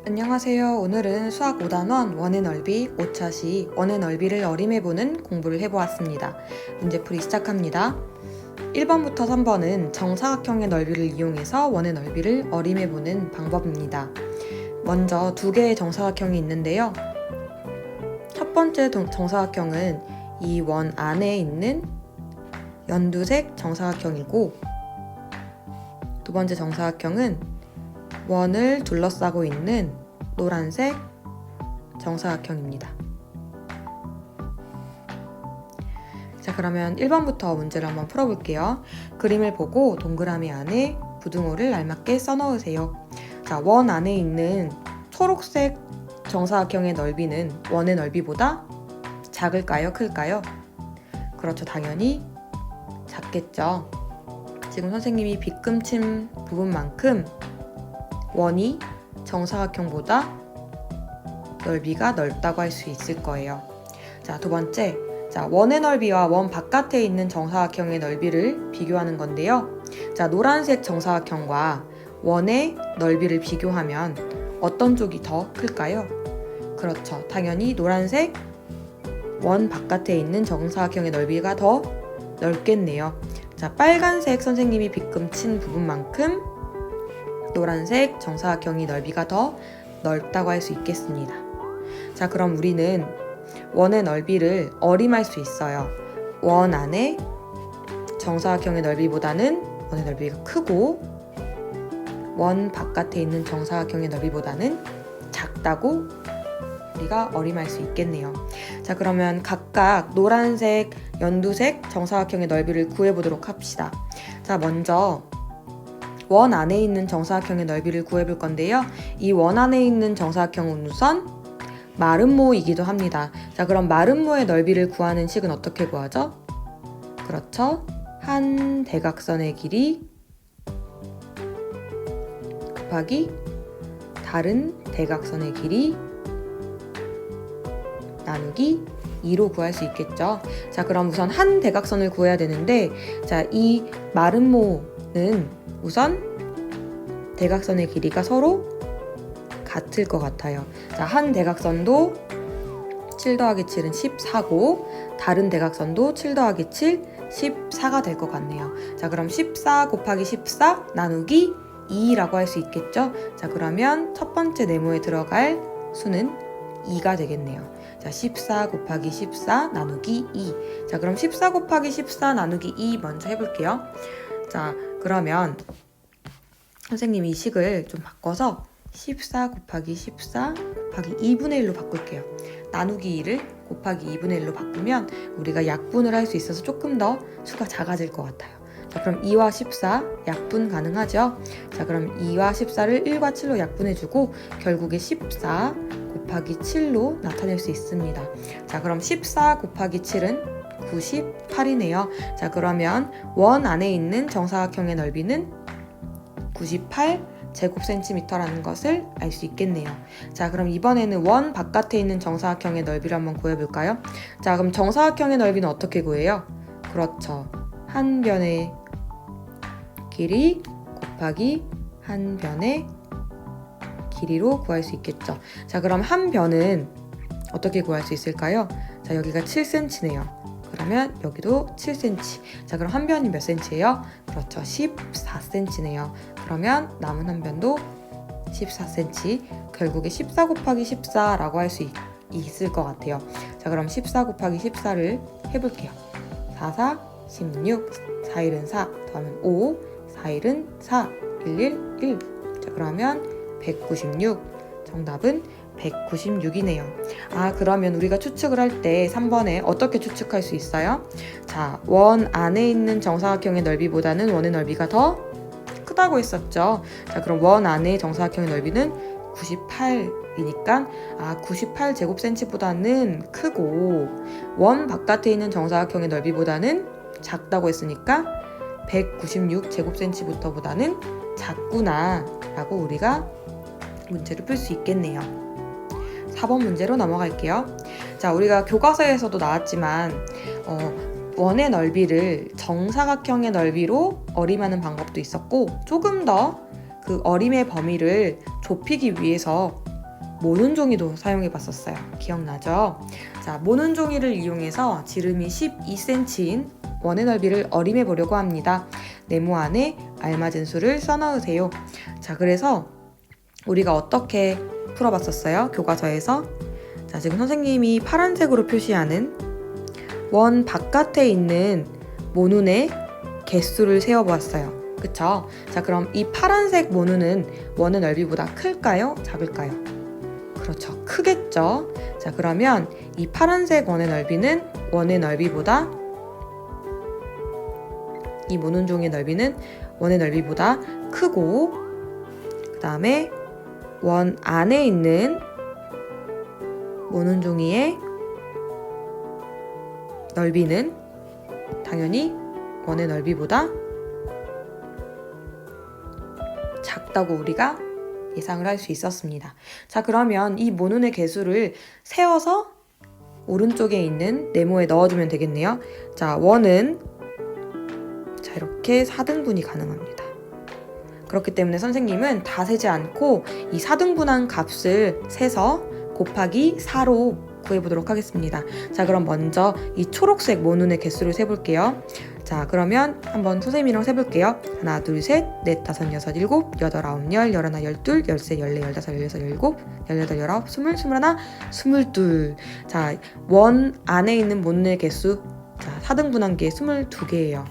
안녕하세요. 오늘은 수학 5단원 원의 넓이 5차시 원의 넓이를 어림해보는 공부를 해보았습니다. 문제풀이 시작합니다. 1번부터 3번은 정사각형의 넓이를 이용해서 원의 넓이를 어림해보는 방법입니다. 먼저 두 개의 정사각형이 있는데요. 첫 번째 정사각형은 이 원 안에 있는 연두색 정사각형이고, 두 번째 정사각형은 원을 둘러싸고 있는 노란색 정사각형입니다. 자, 그러면 1번부터 문제를 한번 풀어볼게요. 그림을 보고 동그라미 안에 부등호를 알맞게 써넣으세요. 자, 원 안에 있는 초록색 정사각형의 넓이는 원의 넓이보다 작을까요? 클까요? 그렇죠. 당연히 작겠죠. 지금 선생님이 빗금 친 부분만큼 원이 정사각형보다 넓이가 넓다고 할 수 있을 거예요. 자, 두 번째. 자, 원의 넓이와 원 바깥에 있는 정사각형의 넓이를 비교하는 건데요. 자, 노란색 정사각형과 원의 넓이를 비교하면 어떤 쪽이 더 클까요? 그렇죠. 당연히 노란색 원 바깥에 있는 정사각형의 넓이가 더 넓겠네요. 자, 빨간색 선생님이 빗금 친 부분만큼 노란색 정사각형이 넓이가 더 넓다고 할 수 있겠습니다. 자, 그럼 우리는 원의 넓이를 어림할 수 있어요. 원 안에 정사각형의 넓이보다는 원의 넓이가 크고, 원 바깥에 있는 정사각형의 넓이보다는 작다고 우리가 어림할 수 있겠네요. 자, 그러면 각각 노란색, 연두색 정사각형의 넓이를 구해보도록 합시다. 자, 먼저 원 안에 있는 정사각형의 넓이를 구해볼 건데요. 이 원 안에 있는 정사각형은 우선 마름모이기도 합니다. 자, 그럼 마름모의 넓이를 구하는 식은 어떻게 구하죠? 그렇죠. 한 대각선의 길이 곱하기 다른 대각선의 길이 나누기 2로 구할 수 있겠죠. 자, 그럼 우선 한 대각선을 구해야 되는데, 자, 이 마름모는 우선 대각선의 길이가 서로 같을 것 같아요. 자, 한 대각선도 7 더하기 7은 14고, 다른 대각선도 7 더하기 7, 14가 될 것 같네요. 자, 그럼 14 곱하기 14 나누기 2라고 할 수 있겠죠. 자, 그러면 첫 번째 네모에 들어갈 수는 2가 되겠네요. 자, 14 곱하기 14 나누기 2. 자, 그럼 14 곱하기 14 나누기 2 먼저 해볼게요. 자, 그러면 선생님이 이 식을 좀 바꿔서 14 곱하기 14 곱하기 2분의 1로 바꿀게요. 나누기 2를 곱하기 2분의 1로 바꾸면 우리가 약분을 할 수 있어서 조금 더 수가 작아질 것 같아요. 자, 그럼 2와 14 약분 가능하죠? 자, 그럼 2와 14를 1과 7로 약분해주고 결국에 14 곱하기 7로 나타낼 수 있습니다. 자, 그럼 14 곱하기 7은 98이네요. 자, 그러면 원 안에 있는 정사각형의 넓이는 98 제곱센티미터라는 것을 알 수 있겠네요. 자, 그럼 이번에는 원 바깥에 있는 정사각형의 넓이를 한번 구해볼까요? 자, 그럼 정사각형의 넓이는 어떻게 구해요? 그렇죠. 한 변의 길이 곱하기 한 변의 길이로 구할 수 있겠죠. 자, 그럼 한 변은 어떻게 구할 수 있을까요? 자, 여기가 7cm네요. 그러면 여기도 7cm. 자, 그럼 한 변이 몇 cm예요? 그렇죠. 14cm네요. 그러면 남은 한 변도 14cm. 결국에 14 곱하기 14라고 할 수 있을 것 같아요. 자, 그럼 14 곱하기 14를 해볼게요. 4, 4, 16, 4, 1은 4, 더하면 5, 4, 1은 4, 1, 1, 1. 자, 그러면 196. 정답은 196이네요. 아, 그러면 우리가 추측을 할 때 3번에 어떻게 추측할 수 있어요? 자, 원 안에 있는 정사각형의 넓이보다는 원의 넓이가 더 크다고 했었죠. 자, 그럼 원 안의 정사각형의 넓이는 98이니까 98 제곱센치보다는 크고 원 바깥에 있는 정사각형의 넓이보다는 작다고 했으니까 196 제곱센치부터보다는 작구나 라고 우리가 문제를 풀 수 있겠네요. 4번 문제로 넘어갈게요. 자, 우리가 교과서에서도 나왔지만 원의 넓이를 정사각형의 넓이로 어림하는 방법도 있었고, 조금 더 그 어림의 범위를 좁히기 위해서 모눈 종이도 사용해 봤었어요. 기억나죠? 자, 모눈 종이를 이용해서 지름이 12cm인 원의 넓이를 어림해 보려고 합니다. 네모 안에 알맞은 수를 써넣으세요. 자, 그래서 우리가 어떻게 풀어봤었어요? 교과서에서. 자, 지금 선생님이 파란색으로 표시하는 원 바깥에 있는 모눈의 개수를 세어보았어요. 그쵸? 자, 그럼 이 파란색 모눈은 원의 넓이보다 클까요? 작을까요? 그렇죠. 크겠죠? 자, 그러면 이 파란색 원의 넓이는 원의 넓이보다, 이 모눈 종의 넓이는 원의 넓이보다 크고, 그 다음에 원 안에 있는 모눈 종이의 넓이는 당연히 원의 넓이보다 작다고 우리가 예상을 할 수 있었습니다. 자, 그러면 이 모눈의 개수를 세어서 오른쪽에 있는 네모에 넣어주면 되겠네요. 자, 원은 자, 이렇게 4등분이 가능합니다. 그렇기 때문에 선생님은 다 세지 않고 이 4등분한 값을 세서 곱하기 4로 구해보도록 하겠습니다. 자, 그럼 먼저 이 초록색 모눈의 개수를 세볼게요. 자, 그러면 한번 선생님이랑 세볼게요. 하나, 둘, 셋, 넷, 다섯, 여섯, 일곱, 여덟, 아홉, 열, 열하나, 열둘, 열세, 열네, 열다섯, 열여섯, 열일곱, 열여덟, 열아홉, 스물, 스물하나, 스물둘. 자, 원 안에 있는 모눈의 개수, 자, 4등분한 게 22개예요.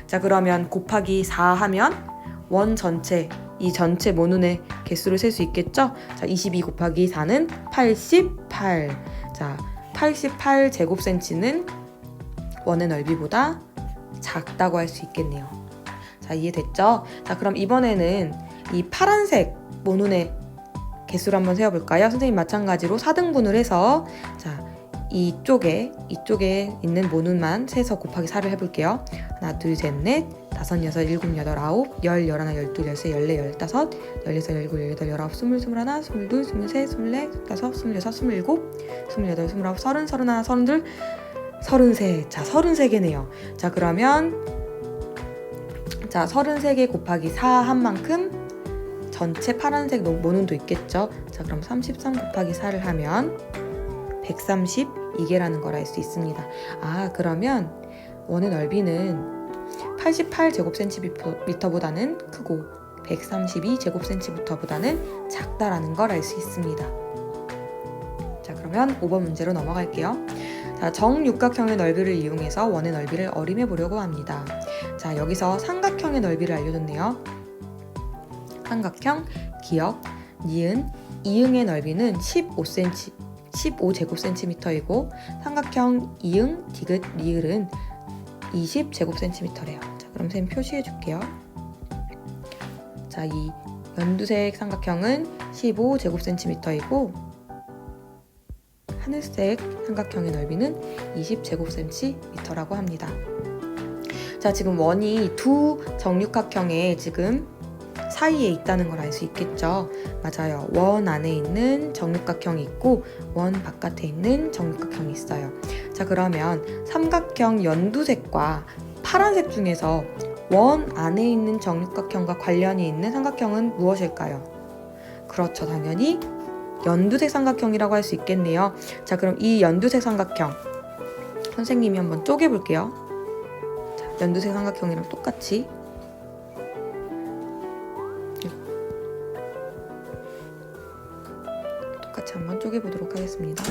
자, 그러면 곱하기 4 하면 원 전체, 이 전체 모눈의 개수를 셀 수 있겠죠? 자, 22 곱하기 4는 88. 자, 88제곱센치는 원의 넓이보다 작다고 할 수 있겠네요. 자, 이해됐죠? 자, 그럼 이번에는 이 파란색 모눈의 개수를 한번 세어볼까요? 선생님 마찬가지로 4등분을 해서, 자, 이쪽에 있는 모눈만 세서 곱하기 4를 해볼게요. 하나, 둘, 셋, 넷, 다섯, 여섯, 일곱, 여덟, 아홉, 열, 열하나, 열둘, 열세, 열네, 열다섯, 열여섯, 열일곱, 열여덟, 열아홉, 스물, 스물하나, 스물둘, 스물셋, 스물넷, 스물다섯, 스물여섯, 스물일곱, 스물여덟, 스물아홉, 서른, 서른하나, 서른둘, 서른셋. 자, 33개네요. 자, 그러면 자, 33개 곱하기 4 한 만큼 전체 파란색 모눈도 있겠죠. 자, 그럼 33 곱하기 4를 하면 132개라는 걸 알 수 있습니다. 아, 그러면 원의 넓이는 88제곱cm보다는 크고 132제곱cm보다는 작다라는 걸 알 수 있습니다. 자, 그러면 5번 문제로 넘어갈게요. 자, 정육각형의 넓이를 이용해서 원의 넓이를 어림해 보려고 합니다. 자, 여기서 삼각형의 넓이를 알려줬네요. 삼각형, 기역, 니은, 이응의 넓이는 15제곱cm이고 삼각형 이응, 디귿, 리을은 20제곱cm래요. 자, 그럼 선생님 표시해 줄게요. 자, 이 연두색 삼각형은 15제곱cm이고 하늘색 삼각형의 넓이는 20제곱cm라고 합니다. 자, 지금 원이 두 정육각형의 지금 사이에 있다는 걸 알 수 있겠죠. 맞아요. 원 안에 있는 정육각형이 있고 원 바깥에 있는 정육각형이 있어요. 자, 그러면 삼각형 연두색과 파란색 중에서 원 안에 있는 정육각형과 관련이 있는 삼각형은 무엇일까요? 그렇죠. 당연히 연두색 삼각형이라고 할 수 있겠네요. 자, 그럼 이 연두색 삼각형 선생님이 한번 쪼개볼게요. 자, 연두색 삼각형이랑 똑같이 한번 쪼개보도록 하겠습니다.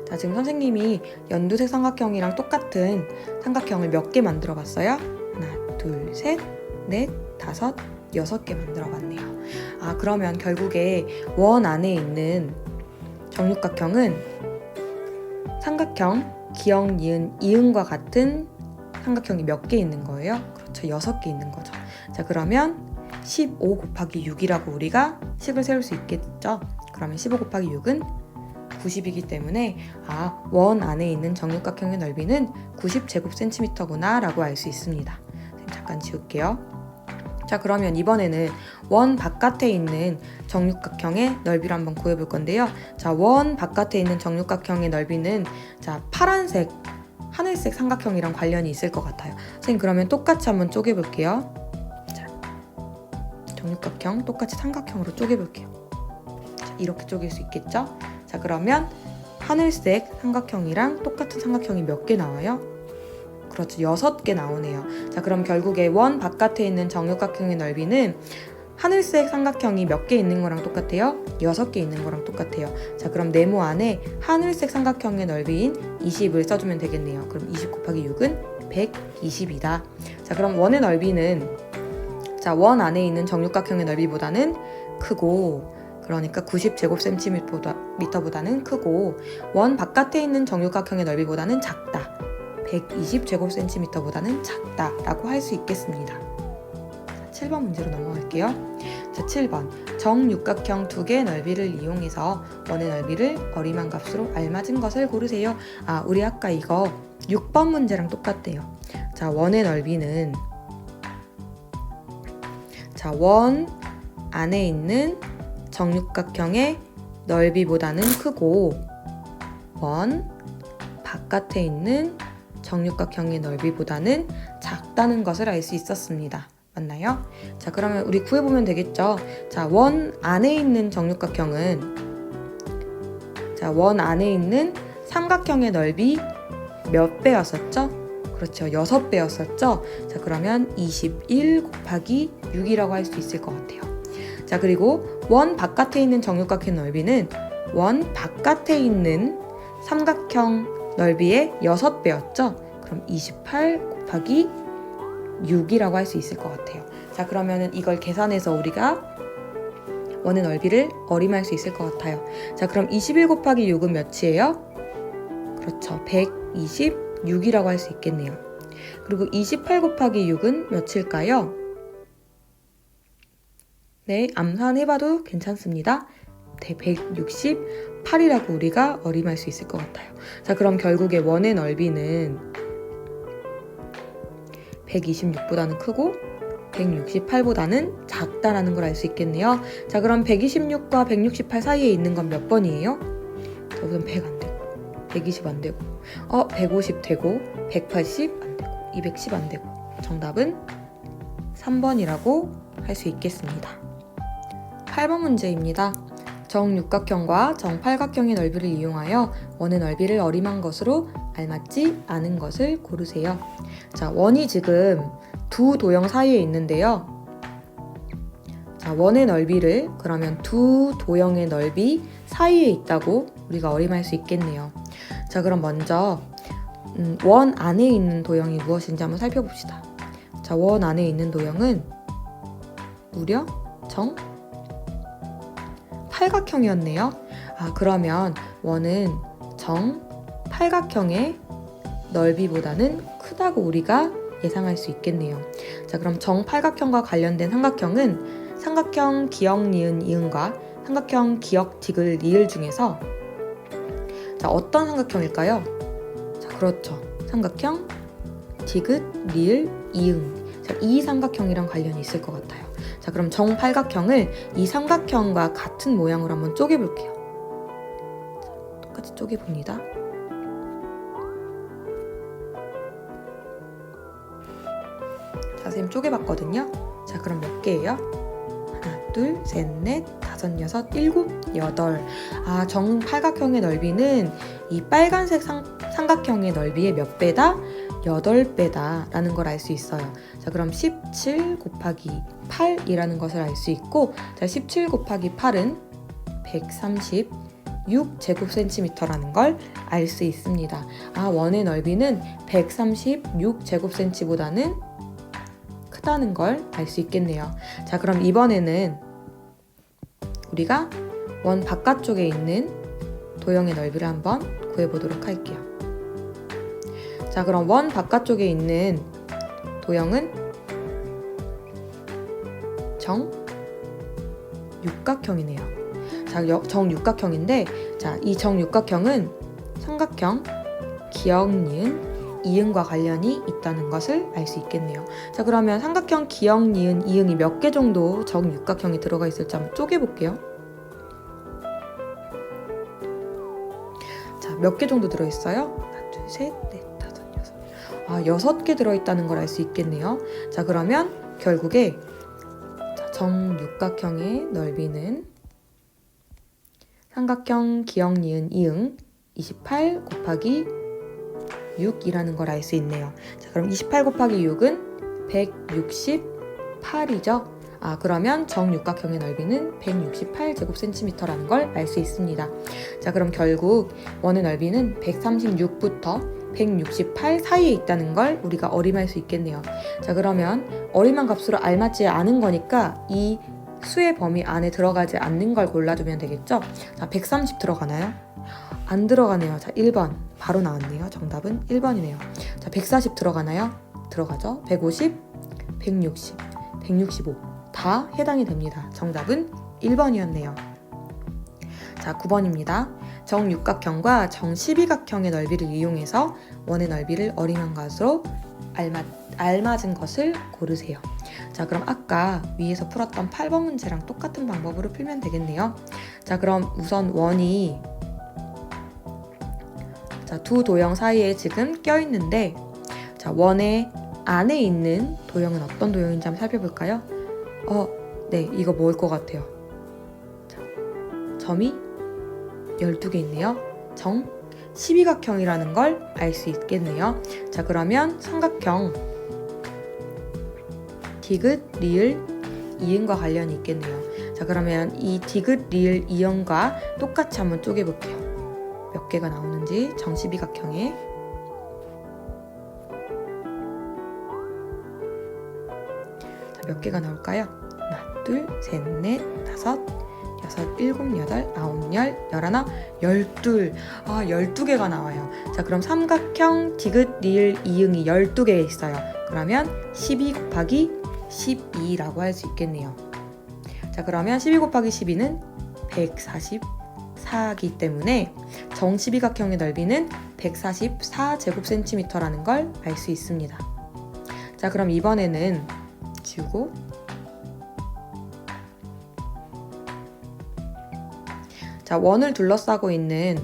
자, 지금 선생님이 연두색 삼각형이랑 똑같은 삼각형을 몇 개 만들어 봤어요? 하나, 둘, 셋, 넷, 다섯, 6개 만들어 봤네요. 아, 그러면 결국에 원 안에 있는 정육각형은 삼각형 기역, 니은, 이응과 같은 삼각형이 몇 개 있는 거예요? 그렇죠. 6개 있는 거죠. 자, 그러면 15 곱하기 6이라고 우리가 식을 세울 수 있겠죠? 그러면 15 곱하기 6은 90이기 때문에 원 안에 있는 정육각형의 넓이는 90제곱cm구나 라고 알 수 있습니다. 잠깐 지울게요. 자, 그러면 이번에는 원 바깥에 있는 정육각형의 넓이를 한번 구해볼 건데요. 자, 원 바깥에 있는 정육각형의 넓이는 자, 파란색 하늘색 삼각형이랑 관련이 있을 것 같아요. 선생님 그러면 똑같이 한번 쪼개볼게요. 자, 정육각형 똑같이 삼각형으로 쪼개볼게요. 자, 이렇게 쪼갤 수 있겠죠? 자, 그러면 하늘색 삼각형이랑 똑같은 삼각형이 몇 개 나와요? 그렇죠. 6개 나오네요. 자, 그럼 결국에 원 바깥에 있는 정육각형의 넓이는 하늘색 삼각형이 몇 개 있는 거랑 똑같아요? 6개 있는 거랑 똑같아요. 자, 그럼 네모 안에 하늘색 삼각형의 넓이인 20을 써주면 되겠네요. 그럼 20 곱하기 6은 120이다. 자, 그럼 원의 넓이는 자, 원 안에 있는 정육각형의 넓이보다는 크고, 그러니까 90제곱cm보다는 크고, 원 바깥에 있는 정육각형의 넓이보다는 작다. 120제곱cm보다는 작다라고 할 수 있겠습니다. 7번 문제로 넘어갈게요. 자, 7번. 정육각형 두 개의 넓이를 이용해서 원의 넓이를 어림한 값으로 알맞은 것을 고르세요. 아, 우리 아까 이거 6번 문제랑 똑같대요. 자, 원의 넓이는 자, 원 안에 있는 정육각형의 넓이보다는 크고 원 바깥에 있는 정육각형의 넓이보다는 작다는 것을 알 수 있었습니다. 맞나요? 자, 그러면 우리 구해보면 되겠죠? 자, 원 안에 있는 정육각형은 자, 원 안에 있는 삼각형의 넓이 몇 배였었죠? 그렇죠. 6배였었죠? 자, 그러면 21 곱하기 6이라고 할 수 있을 것 같아요. 자, 그리고 원 바깥에 있는 정육각형 넓이는 원 바깥에 있는 삼각형 넓이의 6배였죠? 그럼 28 곱하기 6이라고 할 수 있을 것 같아요. 자, 그러면은 이걸 계산해서 우리가 원의 넓이를 어림할 수 있을 것 같아요. 자, 그럼 21 곱하기 6은 몇이에요? 그렇죠. 126이라고 할 수 있겠네요. 그리고 28 곱하기 6은 몇일까요? 네, 암산해봐도 괜찮습니다. 168이라고 우리가 어림할 수 있을 것 같아요. 자, 그럼 결국에 원의 넓이는 126보다는 크고 168보다는 작다라는 걸 알 수 있겠네요. 자, 그럼 126과 168 사이에 있는 건 몇 번이에요? 우선 100 안 되고 120 안 되고 150 되고 180 안 되고 210 안 되고 정답은 3번이라고 할 수 있겠습니다. 8번 문제입니다. 정육각형과 정팔각형의 넓이를 이용하여 원의 넓이를 어림한 것으로 알맞지 않은 것을 고르세요. 자, 원이 지금 두 도형 사이에 있는데요. 자, 원의 넓이를 그러면 두 도형의 넓이 사이에 있다고 우리가 어림할 수 있겠네요. 자, 그럼 먼저 원 안에 있는 도형이 무엇인지 한번 살펴봅시다. 자, 원 안에 있는 도형은 무려 정팔각형이었네요. 아, 그러면 원은 정팔각형의 넓이보다는 크다고 우리가 예상할 수 있겠네요. 자, 그럼 정팔각형과 관련된 삼각형은 삼각형 기역 니은 이응과 삼각형 기역 디귿 리을 중에서 자, 어떤 삼각형일까요? 자, 그렇죠. 삼각형 디귿 리을 이응. 자, 이 삼각형이랑 관련이 있을 것 같아요. 자, 그럼 정팔각형을 이 삼각형과 같은 모양으로 한번 쪼개볼게요. 자, 똑같이 쪼개봅니다. 자, 선생님 쪼개봤거든요. 자, 그럼 몇 개예요? 하나, 둘, 셋, 넷, 다섯, 여섯, 일곱, 여덟. 아, 정팔각형의 넓이는 이 빨간색 삼각형의 넓이의 몇 배다? 8배다 라는 걸 알 수 있어요. 자, 그럼 17 곱하기 8이라는 것을 알 수 있고, 자, 17 곱하기 8은 136제곱cm라는 걸 알 수 있습니다. 아, 원의 넓이는 136제곱cm보다는 크다는 걸 알 수 있겠네요. 자, 그럼 이번에는 우리가 원 바깥쪽에 있는 도형의 넓이를 한번 구해보도록 할게요. 자, 그럼 원 바깥쪽에 있는 도형은 정육각형이네요. 자, 정육각형인데, 자, 이 정육각형은 삼각형 기역 니은 이응과 관련이 있다는 것을 알 수 있겠네요. 자, 그러면 삼각형 기역 니은 이응이 몇 개 정도 정육각형이 들어가 있을지 한번 쪼개볼게요. 자, 몇 개 정도 들어있어요? 하나, 둘, 셋, 넷, 다섯, 6개 들어있다는 걸 알 수 있겠네요. 자, 그러면 결국에 정육각형의 넓이는 삼각형 기역, 니은, 이응 28 곱하기 6이라는 걸 알 수 있네요. 자, 그럼 28 곱하기 6은 168이죠. 그러면 정육각형의 넓이는 168제곱센티미터라는 걸 알 수 있습니다. 자, 그럼 결국 원의 넓이는 136부터 168 사이에 있다는 걸 우리가 어림할 수 있겠네요. 자, 그러면 어림한 값으로 알맞지 않은 거니까 이 수의 범위 안에 들어가지 않는 걸 골라주면 되겠죠. 자, 130 들어가나요? 안 들어가네요. 자, 1번 바로 나왔네요. 정답은 1번이네요. 자, 140 들어가나요? 들어가죠. 150, 160, 165 다 해당이 됩니다. 정답은 1번이었네요. 자, 9번입니다. 정육각형과 정십이각형의 넓이를 이용해서 원의 넓이를 어림한 것으로 알맞은 것을 고르세요. 자, 그럼 아까 위에서 풀었던 8번 문제랑 똑같은 방법으로 풀면 되겠네요. 자, 그럼 우선 원이 두 도형 사이에 지금 껴있는데, 자, 원의 안에 있는 도형은 어떤 도형인지 한번 살펴볼까요? 네, 이거 뭐일 것 같아요? 자, 점이 12개 있네요. 정 12각형이라는 걸 알 수 있겠네요. 자, 그러면 삼각형 디귿, 리을, 이응과 관련이 있겠네요. 자, 그러면 이 디귿, 리을, 이응과 똑같이 한번 쪼개볼게요. 몇 개가 나오는지 정 12각형에 몇 개가 나올까요? 하나, 둘, 셋, 넷, 다섯, 여섯, 일곱, 여덟, 아홉, 열, 열하나, 12. 12개가 나와요. 자, 그럼 삼각형 디귿, 리을, 이응이 12개 있어요. 그러면 12 곱하기 12라고 할 수 있겠네요. 자, 그러면 12 곱하기 12는 144기 때문에 정 12각형의 넓이는 144제곱센티미터라는 걸 알 수 있습니다. 자, 그럼 이번에는 지우고 자, 원을 둘러싸고 있는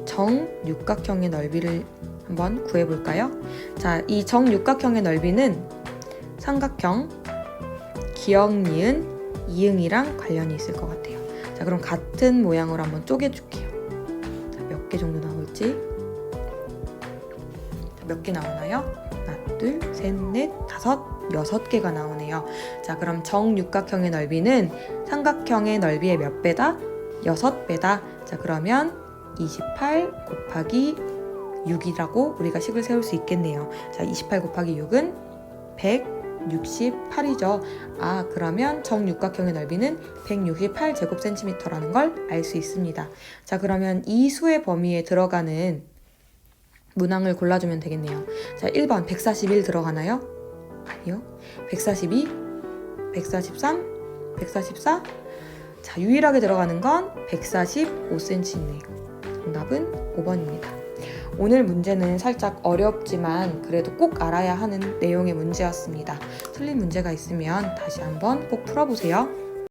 정육각형의 넓이를 한번 구해볼까요? 자, 이 정육각형의 넓이는 삼각형 기역, 니은, 이응이랑 관련이 있을 것 같아요. 자, 그럼 같은 모양으로 한번 쪼개줄게요. 자, 몇 개 정도 나올지. 몇 개 나오나요? 하나, 둘, 셋, 넷, 다섯, 6개가 나오네요. 자, 그럼 정육각형의 넓이는 삼각형의 넓이의 몇 배다? 6배다. 자, 그러면 28 곱하기 6이라고 우리가 식을 세울 수 있겠네요. 자, 28 곱하기 6은 168이죠. 그러면 정육각형의 넓이는 168제곱센티미터라는 걸 알 수 있습니다. 자, 그러면 이 수의 범위에 들어가는 문항을 골라주면 되겠네요. 자, 1번 141 들어가나요? 아니요. 142, 143, 144. 자, 유일하게 들어가는 건 145cm네요. 정답은 5번입니다. 오늘 문제는 살짝 어렵지만 그래도 꼭 알아야 하는 내용의 문제였습니다. 틀린 문제가 있으면 다시 한번 꼭 풀어보세요.